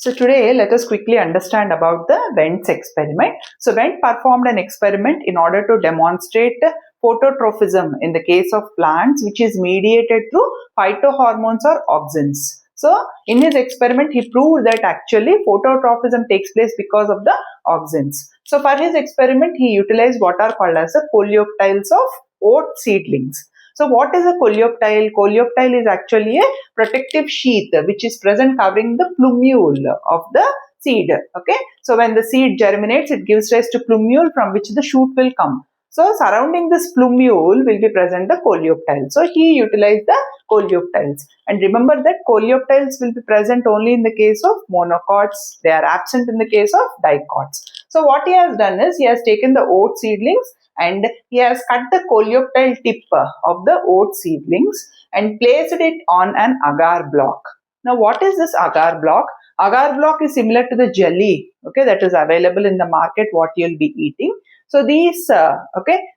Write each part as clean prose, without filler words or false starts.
So today let us quickly understand about the Wendt's experiment. So Wendt performed an experiment in order to demonstrate phototrophism in the case of plants, which is mediated through phytohormones or auxins. So in his experiment he proved that actually phototrophism takes place because of the auxins. So for his experiment he utilized what are called as the coleoptiles of oat seedlings. So what is a coleoptile? Coleoptile is actually a protective sheath which is present covering the plumule of the seed. Okay. So when the seed germinates, it gives rise to plumule from which the shoot will come. So surrounding this plumule will be present the coleoptile. So he utilized the coleoptiles. And remember that coleoptiles will be present only in the case of monocots. They are absent in the case of dicots. So what he has done is he has taken the oat seedlings and he has cut the coleoptile tip of the oat seedlings and placed it on an agar block. Now what is this agar block? Agar block is similar to the jelly, okay, that is available in the market what you will be eating. So these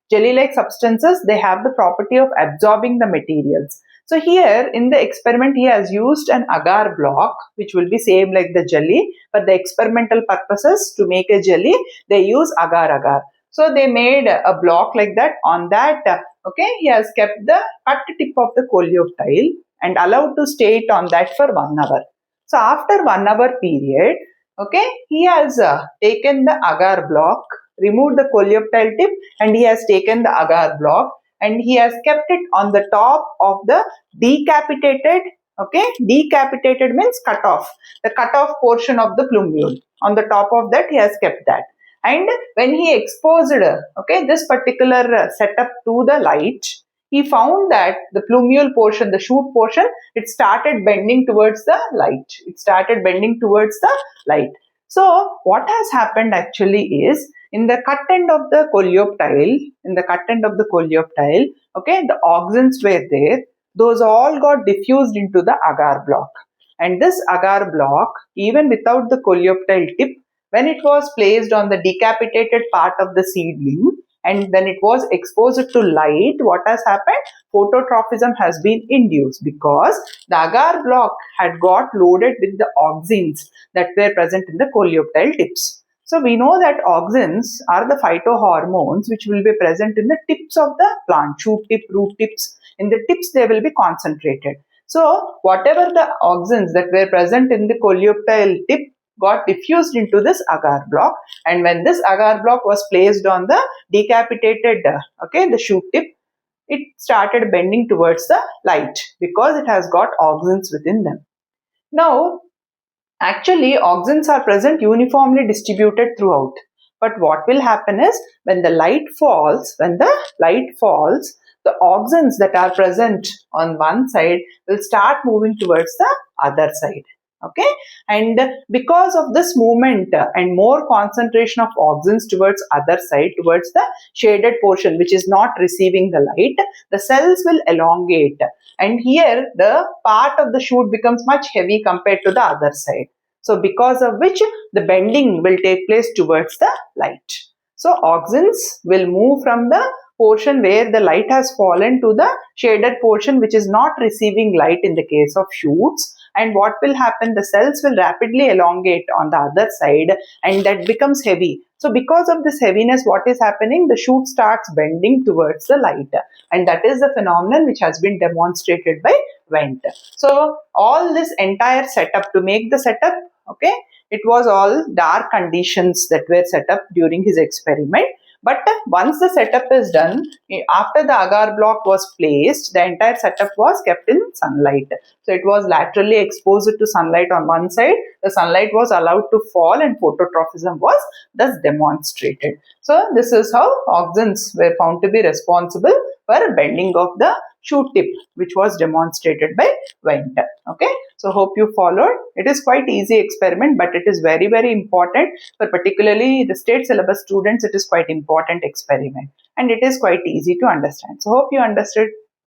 jelly like substances, they have the property of absorbing the materials. So here in the experiment he has used an agar block which will be same like the jelly, but the experimental purposes to make a jelly they use agar. So they made a block like that. On that, he has kept the cut tip of the coleoptile and allowed to stay it on that for 1 hour. So after 1 hour period, he has taken the agar block, removed the coleoptile tip, and he has taken the agar block and he has kept it on the top of the decapitated. Decapitated means cut off. The cut off portion of the plumule. On the top of that, he has kept that. And when he exposed this particular setup to the light, he found that the plumule portion, the shoot portion, it started bending towards the light. So what has happened actually is in the cut end of the coleoptile, the auxins were there. Those all got diffused into the agar block. And this agar block, even without the coleoptile tip, when it was placed on the decapitated part of the seedling and when it was exposed to light, what has happened? Phototrophism has been induced because the agar block had got loaded with the auxins that were present in the coleoptile tips. So we know that auxins are the phytohormones which will be present in the tips of the plant, shoot tip, root tips. In the tips they will be concentrated. So whatever the auxins that were present in the coleoptile tip got diffused into this agar block, and when this agar block was placed on the decapitated the shoot tip, it started bending towards the light because it has got auxins within them. Now actually auxins are present uniformly distributed throughout, but what will happen is when the light falls, the auxins that are present on one side will start moving towards the other side. And because of this movement and more concentration of auxins towards other side, towards the shaded portion which is not receiving the light, the cells will elongate, and here the part of the shoot becomes much heavy compared to the other side. So because of which the bending will take place towards the light. So auxins will move from the portion where the light has fallen to the shaded portion which is not receiving light in the case of shoots. And what will happen? The cells will rapidly elongate on the other side and that becomes heavy. So because of this heaviness, what is happening? The shoot starts bending towards the light. And that is the phenomenon which has been demonstrated by Wendt. So all this entire setup, to make the setup, it was all dark conditions that were set up during his experiment. But once the setup is done, after the agar block was placed, the entire setup was kept in sunlight. So it was laterally exposed to sunlight on one side. The sunlight was allowed to fall and phototrophism was thus demonstrated. So this is how auxins were found to be responsible for bending of the shoot tip, which was demonstrated by Wendt. So hope you followed. It is quite easy experiment, but it is very, very important for particularly the state syllabus students. It is quite important experiment and it is quite easy to understand. So hope you understood.